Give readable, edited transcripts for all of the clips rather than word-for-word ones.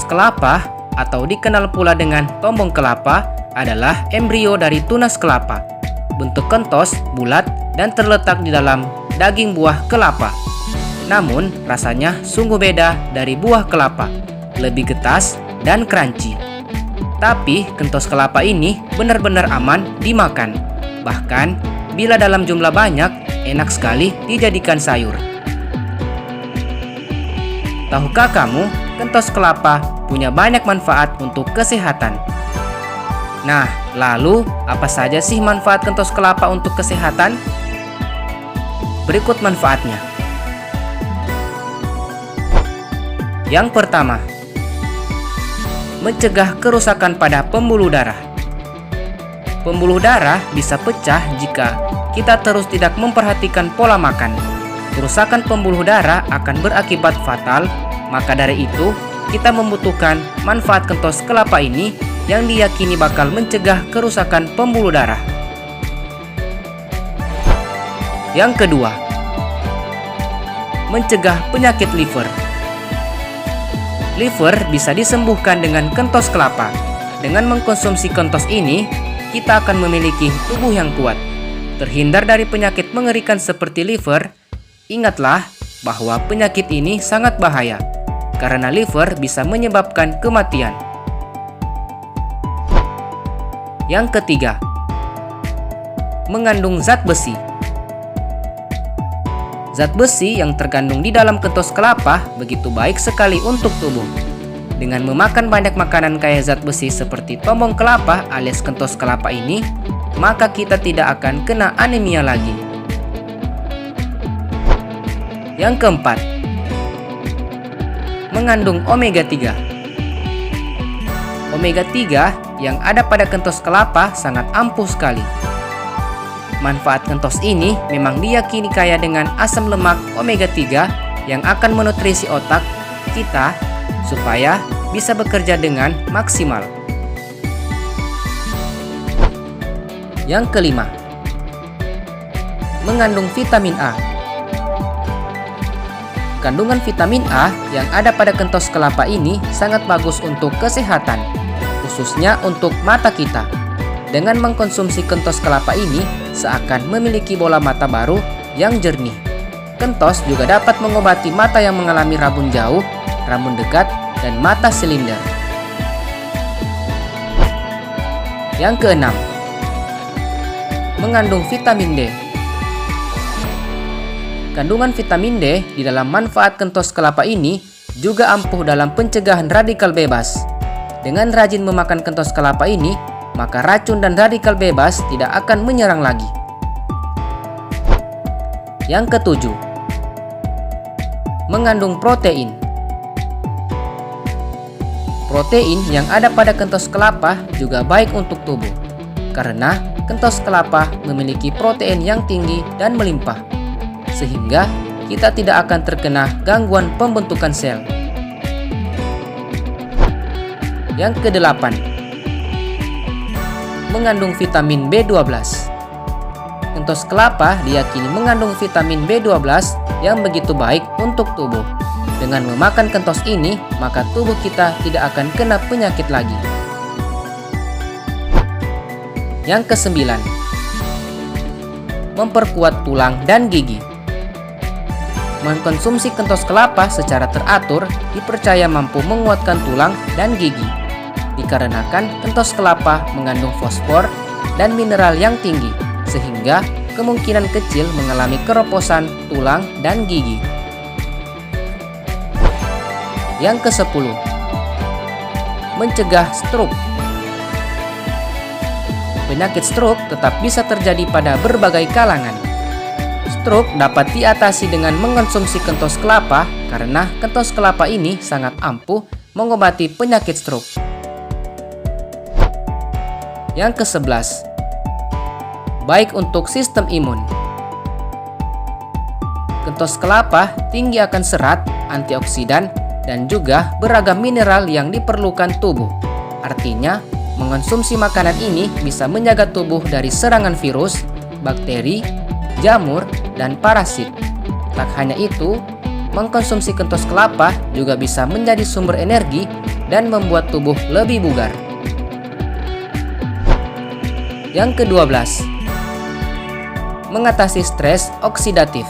Kentos kelapa atau dikenal pula dengan tombong kelapa adalah embrio dari tunas kelapa. Bentuk kentos bulat dan terletak di dalam daging buah kelapa. Namun rasanya sungguh beda dari buah kelapa, lebih getas dan crunchy. Tapi kentos kelapa ini benar-benar aman dimakan. Bahkan bila dalam jumlah banyak, enak sekali dijadikan sayur. Tahukah kamu, kentos kelapa punya banyak manfaat untuk kesehatan? Nah, lalu apa saja sih manfaat kentos kelapa untuk kesehatan? Berikut manfaatnya. Yang pertama, mencegah kerusakan pada pembuluh darah. Pembuluh darah bisa pecah jika kita terus tidak memperhatikan pola makan. Kerusakan pembuluh darah akan berakibat fatal, maka dari itu kita membutuhkan manfaat kentos kelapa ini yang diyakini bakal mencegah kerusakan pembuluh darah. Yang kedua, mencegah penyakit liver. Liver bisa disembuhkan dengan kentos kelapa. Dengan mengkonsumsi kentos ini, kita akan memiliki tubuh yang kuat, terhindar dari penyakit mengerikan seperti liver. Ingatlah bahwa penyakit ini sangat bahaya, karena liver bisa menyebabkan kematian. Yang ketiga, mengandung zat besi. Zat besi yang terkandung di dalam kentos kelapa begitu baik sekali untuk tubuh. Dengan memakan banyak makanan kaya zat besi seperti tombong kelapa alias kentos kelapa ini, maka kita tidak akan kena anemia lagi. Yang keempat, mengandung omega 3. Omega 3 yang ada pada kentos kelapa sangat ampuh sekali. Manfaat kentos ini memang diyakini kaya dengan asam lemak omega 3 yang akan menutrisi otak kita supaya bisa bekerja dengan maksimal. Yang kelima, mengandung vitamin A. Kandungan vitamin A yang ada pada kentos kelapa ini sangat bagus untuk kesehatan, khususnya untuk mata kita. Dengan mengkonsumsi kentos kelapa ini, seakan memiliki bola mata baru yang jernih. Kentos juga dapat mengobati mata yang mengalami rabun jauh, rabun dekat, dan mata silinder. Yang keenam, mengandung vitamin D. Kandungan vitamin D di dalam manfaat kentos kelapa ini juga ampuh dalam pencegahan radikal bebas. Dengan rajin memakan kentos kelapa ini, maka racun dan radikal bebas tidak akan menyerang lagi. Yang ketujuh, mengandung protein. Protein yang ada pada kentos kelapa juga baik untuk tubuh, karena kentos kelapa memiliki protein yang tinggi dan melimpah, sehingga kita tidak akan terkena gangguan pembentukan sel. Yang kedelapan, mengandung vitamin B12. Kentos kelapa diyakini mengandung vitamin B12 yang begitu baik untuk tubuh. Dengan memakan kentos ini, maka tubuh kita tidak akan kena penyakit lagi. Yang kesembilan, memperkuat tulang dan gigi. Mengkonsumsi kentos kelapa secara teratur dipercaya mampu menguatkan tulang dan gigi. Dikarenakan kentos kelapa mengandung fosfor dan mineral yang tinggi, sehingga kemungkinan kecil mengalami keroposan tulang dan gigi. Yang ke-10, mencegah stroke. Penyakit stroke tetap bisa terjadi pada berbagai kalangan. Stroke dapat diatasi dengan mengkonsumsi kentos kelapa karena kentos kelapa ini sangat ampuh mengobati penyakit stroke. Yang ke-11, baik untuk sistem imun. Kentos kelapa tinggi akan serat, antioksidan, dan juga beragam mineral yang diperlukan tubuh. Artinya, mengonsumsi makanan ini bisa menjaga tubuh dari serangan virus, bakteri, jamur, dan parasit. Tak hanya itu, mengkonsumsi kentos kelapa juga bisa menjadi sumber energi dan membuat tubuh lebih bugar. Yang ke-12, mengatasi stres oksidatif.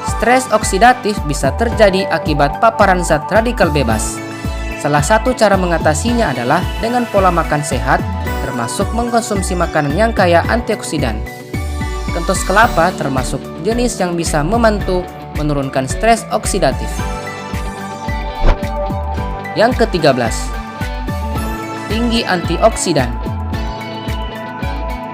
Stres oksidatif bisa terjadi akibat paparan zat radikal bebas. Salah satu cara mengatasinya adalah dengan pola makan sehat, termasuk mengkonsumsi makanan yang kaya antioksidan. Kentos kelapa termasuk jenis yang bisa membantu menurunkan stres oksidatif. Yang ke-13, tinggi antioksidan.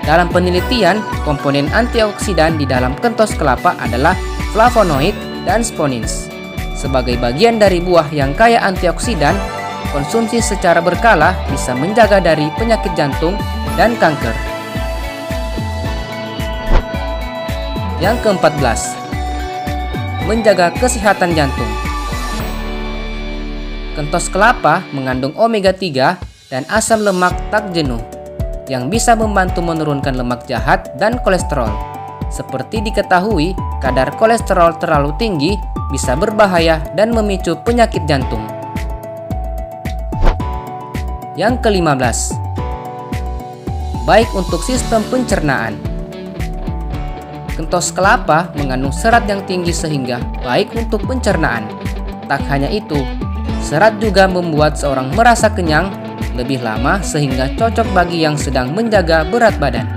Dalam penelitian, komponen antioksidan di dalam kentos kelapa adalah flavonoid dan sponins. Sebagai bagian dari buah yang kaya antioksidan, konsumsi secara berkala bisa menjaga dari penyakit jantung dan kanker. Yang ke-14, menjaga kesehatan jantung. Kentos kelapa mengandung omega 3 dan asam lemak tak jenuh yang bisa membantu menurunkan lemak jahat dan kolesterol. Seperti diketahui, kadar kolesterol terlalu tinggi bisa berbahaya dan memicu penyakit jantung. Yang ke-15, baik untuk sistem pencernaan. Kentos kelapa mengandung serat yang tinggi sehingga baik untuk pencernaan. Tak hanya itu, serat juga membuat seorang merasa kenyang lebih lama sehingga cocok bagi yang sedang menjaga berat badan.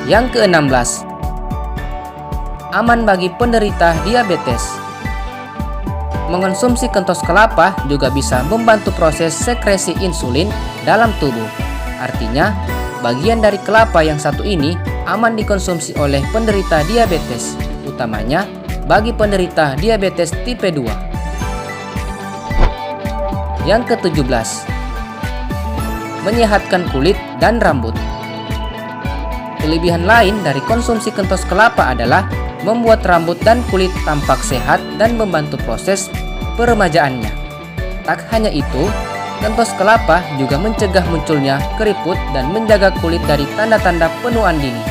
Yang ke-16, aman bagi penderita diabetes. Mengonsumsi kentos kelapa juga bisa membantu proses sekresi insulin dalam tubuh. Artinya, bagian dari kelapa yang satu ini aman dikonsumsi oleh penderita diabetes, utamanya bagi penderita diabetes tipe 2. Yang ke-17, menyehatkan kulit dan rambut. Kelebihan lain dari konsumsi kentos kelapa adalah membuat rambut dan kulit tampak sehat dan membantu proses peremajaannya. Tak hanya itu, kentos kelapa juga mencegah munculnya keriput dan menjaga kulit dari tanda-tanda penuaan dini.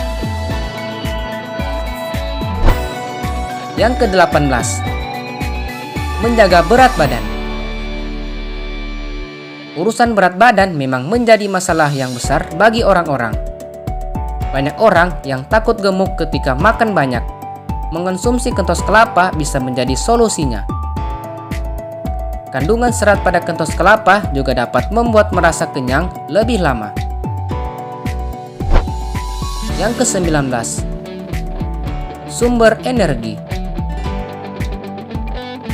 Yang ke-18, menjaga berat badan. Urusan berat badan memang menjadi masalah yang besar bagi orang-orang. Banyak orang yang takut gemuk ketika makan banyak. Mengonsumsi kentos kelapa bisa menjadi solusinya. Kandungan serat pada kentos kelapa juga dapat membuat merasa kenyang lebih lama. Yang ke-19, sumber energi.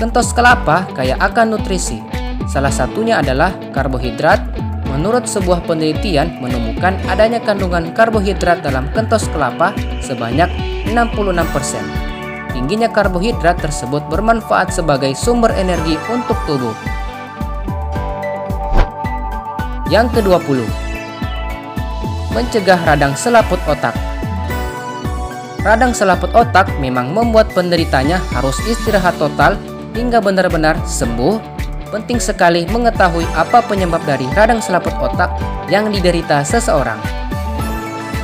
Kentos kelapa kaya akan nutrisi. Salah satunya adalah karbohidrat. Menurut sebuah penelitian menemukan adanya kandungan karbohidrat dalam kentos kelapa sebanyak 66%. Tingginya karbohidrat tersebut bermanfaat sebagai sumber energi untuk tubuh. Yang ke-20, mencegah radang selaput otak. Radang selaput otak memang membuat penderitanya harus istirahat total hingga benar-benar sembuh. Penting sekali mengetahui apa penyebab dari radang selaput otak yang diderita seseorang.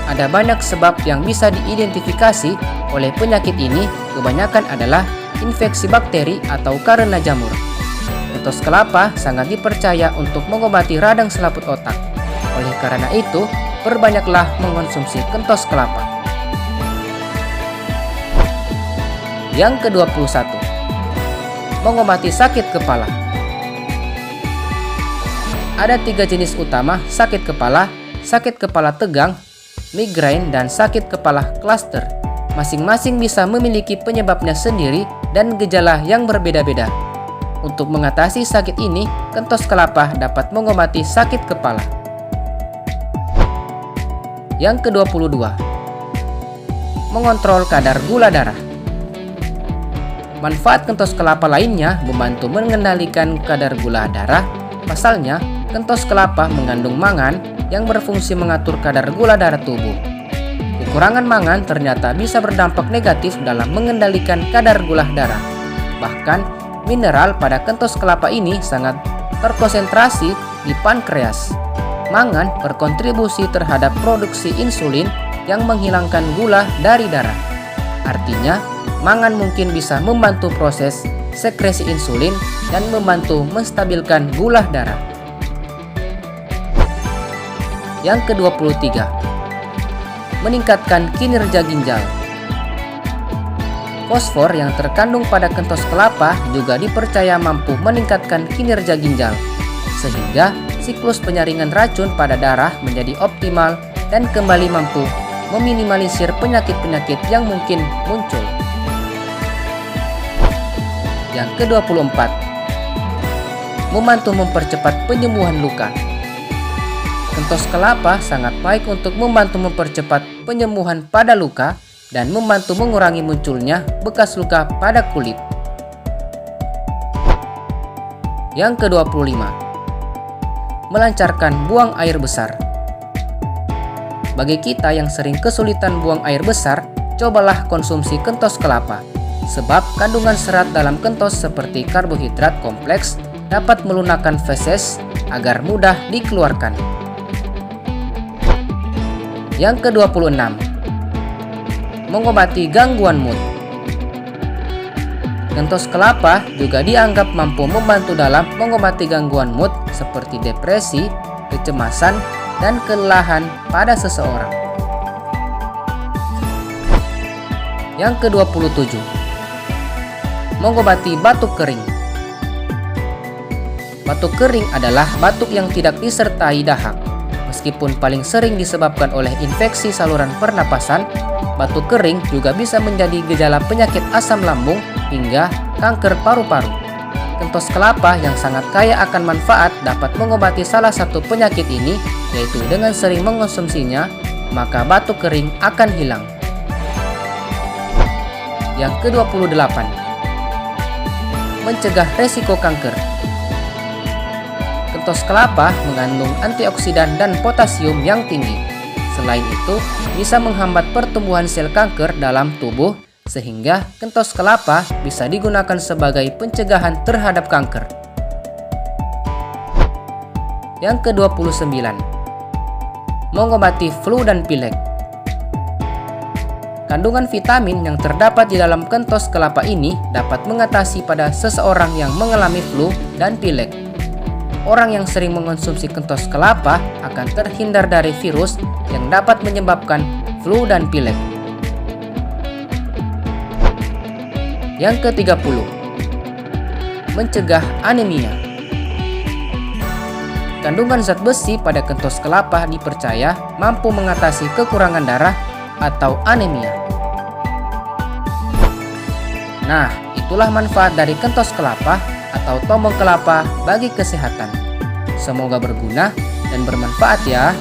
Ada banyak sebab yang bisa diidentifikasi oleh penyakit ini, kebanyakan adalah infeksi bakteri atau karena jamur. Kentos kelapa sangat dipercaya untuk mengobati radang selaput otak. Oleh karena itu, perbanyaklah mengonsumsi kentos kelapa. Yang ke-21, mengobati sakit kepala. Ada 3 jenis utama sakit kepala tegang, migrain, dan sakit kepala cluster. Masing-masing bisa memiliki penyebabnya sendiri dan gejala yang berbeda-beda. Untuk mengatasi sakit ini, kentos kelapa dapat mengobati sakit kepala. Yang ke-22, mengontrol kadar gula darah. Manfaat kentos kelapa lainnya membantu mengendalikan kadar gula darah. Pasalnya, kentos kelapa mengandung mangan yang berfungsi mengatur kadar gula darah tubuh. Kekurangan mangan ternyata bisa berdampak negatif dalam mengendalikan kadar gula darah. Bahkan, mineral pada kentos kelapa ini sangat terkonsentrasi di pankreas. Mangan berkontribusi terhadap produksi insulin yang menghilangkan gula dari darah. Artinya, mangan mungkin bisa membantu proses sekresi insulin dan membantu menstabilkan gula darah. Yang ke-23, meningkatkan kinerja ginjal. Fosfor yang terkandung pada kentos kelapa juga dipercaya mampu meningkatkan kinerja ginjal, sehingga siklus penyaringan racun pada darah menjadi optimal dan kembali mampu meminimalisir penyakit-penyakit yang mungkin muncul. Yang ke-24, membantu mempercepat penyembuhan luka. Kentos kelapa sangat baik untuk membantu mempercepat penyembuhan pada luka dan membantu mengurangi munculnya bekas luka pada kulit. Yang ke-25, melancarkan buang air besar. Bagi kita yang sering kesulitan buang air besar, cobalah konsumsi kentos kelapa, sebab kandungan serat dalam kentos seperti karbohidrat kompleks dapat melunakkan feses agar mudah dikeluarkan. Yang ke-26, mengobati gangguan mood. Kentos kelapa juga dianggap mampu membantu dalam mengobati gangguan mood seperti depresi, kecemasan, dan kelelahan pada seseorang. Yang ke-27, mengobati batuk kering. Batuk kering adalah batuk yang tidak disertai dahak. Meskipun paling sering disebabkan oleh infeksi saluran pernapasan, batuk kering juga bisa menjadi gejala penyakit asam lambung hingga kanker paru-paru. Kentos kelapa yang sangat kaya akan manfaat dapat mengobati salah satu penyakit ini, yaitu dengan sering mengonsumsinya, maka batuk kering akan hilang. Yang ke-28, mencegah resiko kanker. Kentos kelapa mengandung antioksidan dan potasium yang tinggi. Selain itu, bisa menghambat pertumbuhan sel kanker dalam tubuh, sehingga kentos kelapa bisa digunakan sebagai pencegahan terhadap kanker. Yang ke-29, mengobati flu dan pilek. Kandungan vitamin yang terdapat di dalam kentos kelapa ini dapat mengatasi pada seseorang yang mengalami flu dan pilek. Orang yang sering mengonsumsi kentos kelapa akan terhindar dari virus yang dapat menyebabkan flu dan pilek. Yang ke-30, mencegah anemia. Kandungan zat besi pada kentos kelapa dipercaya mampu mengatasi kekurangan darah atau anemia. Nah, itulah manfaat dari kentos kelapa atau tombong kelapa bagi kesehatan. Semoga berguna dan bermanfaat ya.